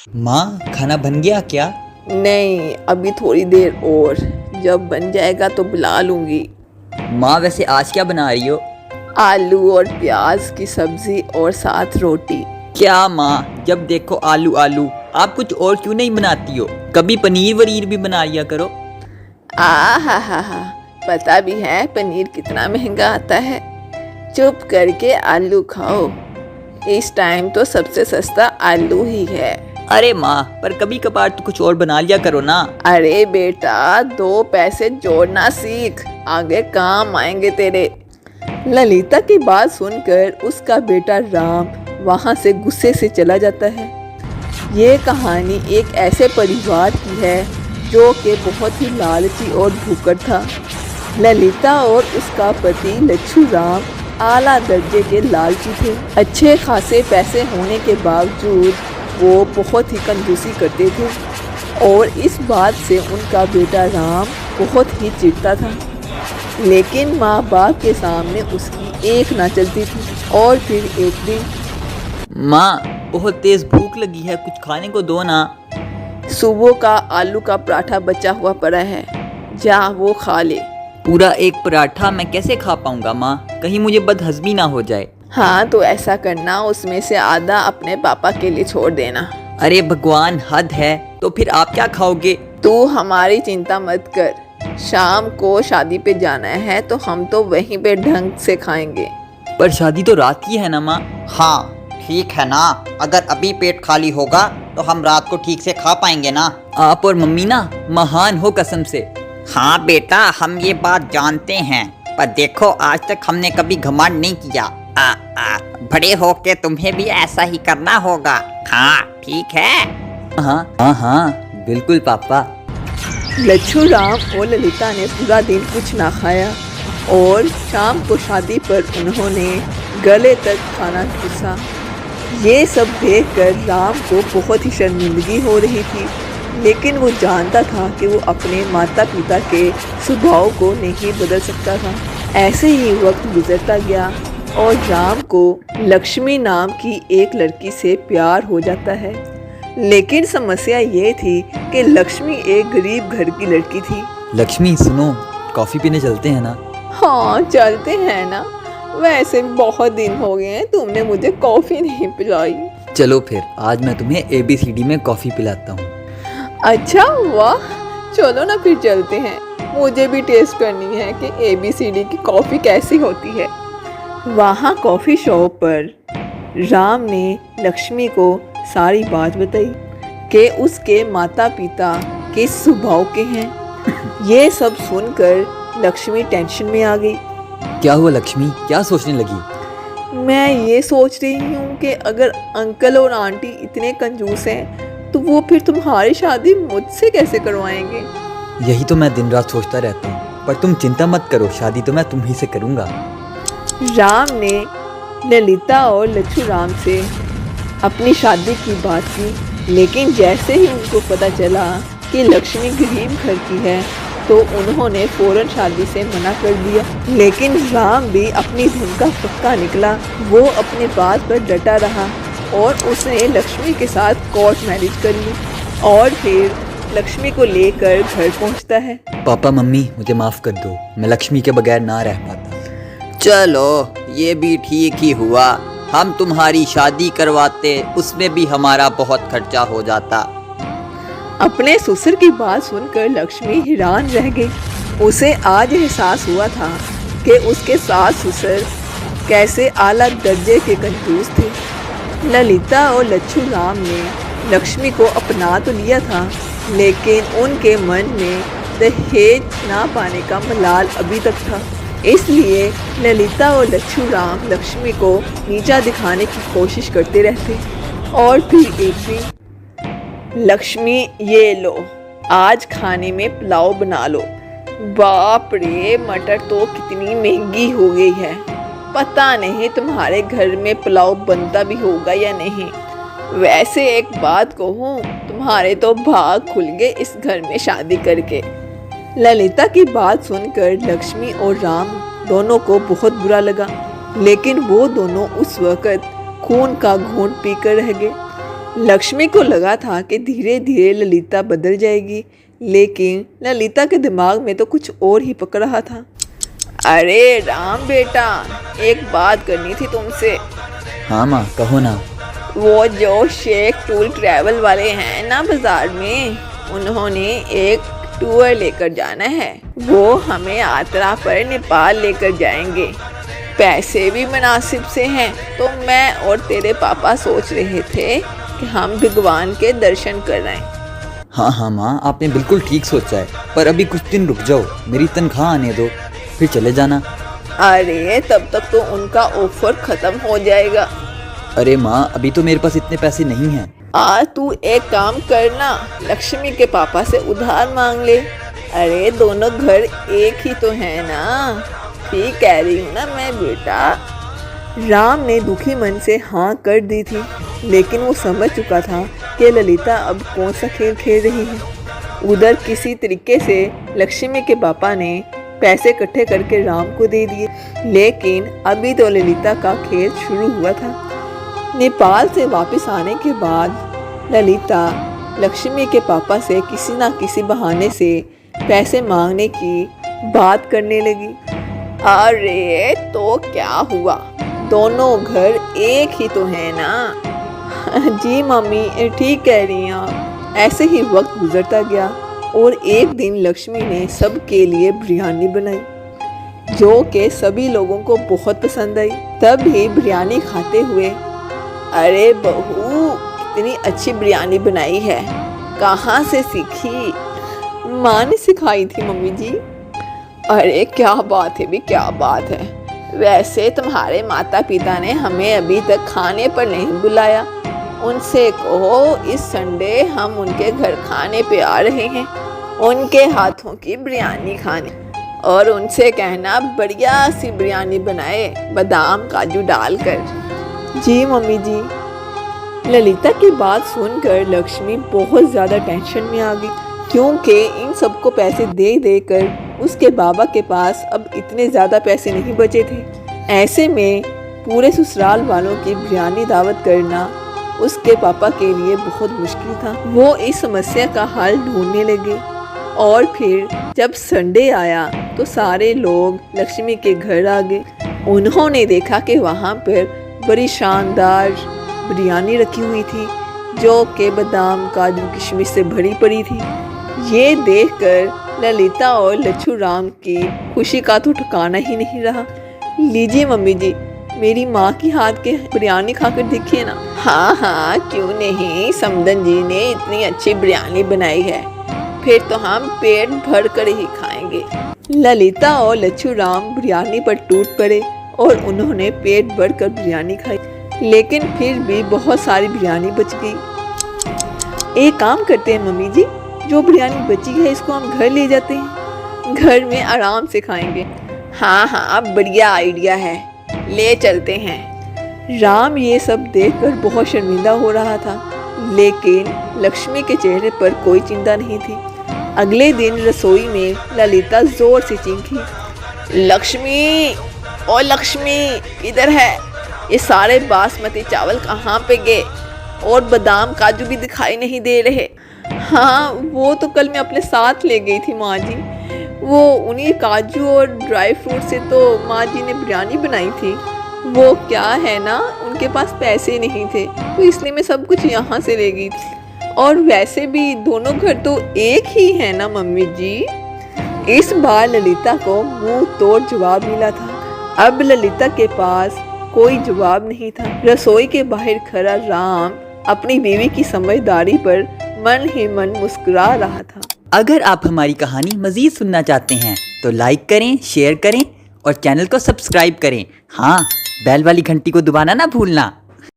माँ, खाना बन गया क्या? नहीं, अभी थोड़ी देर और। जब बन जाएगा तो बुला लूंगी। माँ, वैसे आज क्या बना रही हो? आलू और प्याज की सब्जी और साथ रोटी। क्या माँ, जब देखो आलू आलू। आप कुछ और क्यों नहीं बनाती हो? कभी पनीर वनीर भी बना लिया करो। हा, पता भी है पनीर कितना महंगा आता है। चुप करके आलू खाओ। इस टाइम तो सबसे सस्ता आलू ही है। अरे माँ, पर कभी कभार तो कुछ और बना लिया करो ना। अरे बेटा, 2 पैसे जोड़ना सीख, आगे काम आएंगे तेरे। ललिता की बात सुनकर उसका बेटा राम वहां से गुस्से से चला जाता है। ये कहानी एक ऐसे परिवार की है जो कि बहुत ही लालची और भूखड़ था। ललिता और उसका पति लच्छू राम आला दर्जे के लालची थे। अच्छे खासे पैसे होने के बावजूद वो बहुत ही कंजूसी करते थे और इस बात से उनका बेटा राम बहुत ही चिढ़ता था। लेकिन माँ बाप के सामने उसकी एक ना चलती थी। और फिर एक दिन, माँ, बहुत तेज भूख लगी है, कुछ खाने को दो ना। सुबह का आलू का पराठा बचा हुआ पड़ा है, जा वो खा ले। पूरा एक पराठा मैं कैसे खा पाऊंगा माँ? कहीं मुझे बदहजमी ना हो जाए। हाँ, तो ऐसा करना, उसमें से आधा अपने पापा के लिए छोड़ देना। अरे भगवान, हद है। तो फिर आप क्या खाओगे? तू हमारी चिंता मत कर। शाम को शादी पे जाना है तो हम तो वहीं पे ढंग से खाएंगे। पर शादी तो रात की है ना माँ। हाँ ठीक है ना, अगर अभी पेट खाली होगा तो हम रात को ठीक से खा पाएंगे ना। आप और मम्मी ना महान हो कसम से। हाँ बेटा, हम ये बात जानते हैं, पर देखो आज तक हमने कभी घमंड नहीं किया। बड़े होके तुम्हें भी ऐसा ही करना होगा। हाँ ठीक है। हाँ हाँ हाँ, बिल्कुल पापा। लच्छू राम और ललिता ने पूरा दिन कुछ ना खाया और शाम को शादी पर उन्होंने गले तक खाना घुसा। ये सब देखकर राम को बहुत ही शर्मिंदगी हो रही थी, लेकिन वो जानता था कि वो अपने माता पिता के स्वभाव को नहीं बदल सकता था। ऐसे ही वक्त गुजरता गया और राम को लक्ष्मी नाम की एक लड़की से प्यार हो जाता है। लेकिन समस्या ये थी कि लक्ष्मी एक गरीब घर की लड़की थी। लक्ष्मी सुनो, कॉफी पीने चलते हैं ना? हाँ चलते हैं ना, वैसे भी बहुत दिन हो गए हैं तुमने मुझे कॉफ़ी नहीं पिलाई। चलो फिर, आज मैं तुम्हें ABCD में कॉफी पिलाता हूँ। अच्छा वाह, चलो ना फिर चलते हैं। मुझे भी टेस्ट करनी है कि ABCD की कॉफ़ी कैसी होती है। वहाँ कॉफ़ी शॉप पर राम ने लक्ष्मी को सारी बात बताई कि उसके माता पिता किस स्वभाव के हैं। ये सब सुनकर लक्ष्मी टेंशन में आ गई। क्या हुआ लक्ष्मी, क्या सोचने लगी? मैं ये सोच रही हूँ कि अगर अंकल और आंटी इतने कंजूस हैं तो वो फिर तुम्हारी शादी मुझसे कैसे करवाएंगे। यही तो मैं दिन रात सोचता रहता हूँ, पर तुम चिंता मत करो, शादी तो मैं तुम्ही से करूँगा। राम ने ललिता और लच्छू राम से अपनी शादी की बात की, लेकिन जैसे ही उनको पता चला कि लक्ष्मी गरीब घर की है तो उन्होंने फौरन शादी से मना कर दिया। लेकिन राम भी अपनी धुन का पक्का निकला। वो अपने बात पर डटा रहा और उसने लक्ष्मी के साथ कोर्ट मैरिज कर ली और फिर लक्ष्मी को लेकर घर पहुंचता है। पापा मम्मी, मुझे माफ़ कर दो, मैं लक्ष्मी के बगैर ना रह पाता। चलो ये भी ठीक ही हुआ, हम तुम्हारी शादी करवाते, उसमें भी हमारा बहुत खर्चा हो जाता। अपने ससुर की बात सुनकर लक्ष्मी हैरान रह गई। उसे आज एहसास हुआ था कि उसके सास ससुर कैसे आला दर्जे के कंजूस थे। ललिता और लच्छू राम ने लक्ष्मी को अपना तो लिया था, लेकिन उनके मन में दहेज ना पाने का मलाल अभी तक था। इसलिए ललिता और लच्छू राम लक्ष्मी को नीचा दिखाने की कोशिश करते रहते। और फिर एक दिन, लक्ष्मी ये लो, आज खाने में पुलाव बना लो। बाप रे, मटर तो कितनी महंगी हो गई है, पता नहीं तुम्हारे घर में पुलाव बनता भी होगा या नहीं। वैसे एक बात कहूँ, तुम्हारे तो भाग खुल गए इस घर में शादी करके। ललिता की बात सुनकर लक्ष्मी और राम दोनों को बहुत बुरा लगा, लेकिन वो दोनों उस वक़्त खून का घूंट पीकर रह गए। लक्ष्मी को लगा था कि धीरे धीरे ललिता बदल जाएगी, लेकिन ललिता के दिमाग में तो कुछ और ही पक रहा था। अरे राम बेटा, एक बात करनी थी तुमसे। हाँ माँ, कहो ना। वो जो शेख टूर ट्रैवल वाले हैं ना बाजार में, उन्होंने एक टूर लेकर जाना है। वो हमें यात्रा पर नेपाल लेकर जाएंगे। पैसे भी मुनासिब से हैं, तो मैं और तेरे पापा सोच रहे थे कि हम भगवान के दर्शन कर रहे हैं। हाँ हाँ माँ, आपने बिल्कुल ठीक सोचा है, पर अभी कुछ दिन रुक जाओ, मेरी तनख्वाह आने दो, फिर चले जाना। अरे तब तक तो उनका ऑफर खत्म हो जाएगा। अरे माँ, अभी तो मेरे पास इतने पैसे नहीं हैं। आज तू एक काम करना, लक्ष्मी के पापा से उधार मांग ले। अरे दोनों घर एक ही तो है ना, ठीक कह रही हूँ ना मैं बेटा। राम ने दुखी मन से हाँ कर दी थी, लेकिन वो समझ चुका था कि ललिता अब कौन सा खेल खेल रही है। उधर किसी तरीके से लक्ष्मी के पापा ने पैसे इकट्ठे करके राम को दे दिए, लेकिन अभी तो ललिता का खेल शुरू हुआ था। नेपाल से वापस आने के बाद ललिता लक्ष्मी के पापा से किसी ना किसी बहाने से पैसे मांगने की बात करने लगी। अरे तो क्या हुआ, दोनों घर एक ही तो है ना। जी मम्मी, ठीक कह रही हैं आप। ऐसे ही वक्त गुजरता गया और एक दिन लक्ष्मी ने सबके लिए बिरयानी बनाई, जो कि सभी लोगों को बहुत पसंद आई। तब भी बिरयानी खाते हुए, अरे बहू कितनी अच्छी बिरयानी बनाई है, कहाँ से सीखी? माँ ने सिखाई थी मम्मी जी। अरे क्या बात है भी, क्या बात है। वैसे तुम्हारे माता पिता ने हमें अभी तक खाने पर नहीं बुलाया, उनसे कहो इस संडे हम उनके घर खाने पे आ रहे हैं, उनके हाथों की बिरयानी खाने। और उनसे कहना बढ़िया सी बिरयानी बनाए, बादाम काजू डालकर। जी मम्मी जी। ललिता की बात सुनकर लक्ष्मी बहुत ज़्यादा टेंशन में आ गई, क्योंकि इन सबको पैसे दे देकर उसके बाबा के पास अब इतने ज़्यादा पैसे नहीं बचे थे। ऐसे में पूरे ससुराल वालों की बिरयानी दावत करना उसके पापा के लिए बहुत मुश्किल था। वो इस समस्या का हल ढूंढने लगे और फिर जब संडे आया तो सारे लोग लक्ष्मी के घर आ गए। उन्होंने देखा कि वहाँ पर बड़ी शानदार बिरयानी रखी हुई थी, जो कि बादाम काजू किशमिश से भरी पड़ी थी। ये देखकर ललिता और लच्छू राम की खुशी का तो ठिकाना ही नहीं रहा। लीजिए मम्मी जी, मेरी माँ की हाथ के बिरयानी खाकर देखिए ना। हाँ हाँ क्यों नहीं, समदन जी ने इतनी अच्छी बिरयानी बनाई है, फिर तो हम पेट भर कर ही खाएंगे। ललिता और लच्छू राम बिरयानी पर टूट पड़े और उन्होंने पेट भर कर बिरयानी खाई, लेकिन फिर भी बहुत सारी बिरयानी बच गई। एक काम करते हैं मम्मी जी, जो बिरयानी बची है इसको हम घर ले जाते हैं, घर में आराम से खाएंगे। हाँ हाँ बढ़िया आइडिया है, ले चलते हैं। राम ये सब देखकर बहुत शर्मिंदा हो रहा था, लेकिन लक्ष्मी के चेहरे पर कोई चिंता नहीं थी। अगले दिन रसोई में ललिता जोर से चीखी, लक्ष्मी ओ लक्ष्मी किधर है? ये सारे बासमती चावल कहाँ पे गए? और बादाम काजू भी दिखाई नहीं दे रहे। हाँ वो तो कल मैं अपने साथ ले गई थी माँ जी, वो उन्हीं काजू और ड्राई फ्रूट से तो माँ जी ने बिरयानी बनाई थी। वो क्या है ना, उनके पास पैसे नहीं थे तो इसलिए मैं सब कुछ यहाँ से ले गई थी। और वैसे भी दोनों घर तो एक ही है ना मम्मी जी। इस बार ललिता को मुंह तोड़ जवाब मिला था। अब ललिता के पास कोई जवाब नहीं था। रसोई के बाहर खड़ा राम अपनी बीवी की समझदारी पर मन ही मन मुस्कुरा रहा था। अगर आप हमारी कहानी मज़ीद सुनना चाहते हैं तो लाइक करें, शेयर करें और चैनल को सब्सक्राइब करें। हाँ, बेल वाली घंटी को दबाना ना भूलना।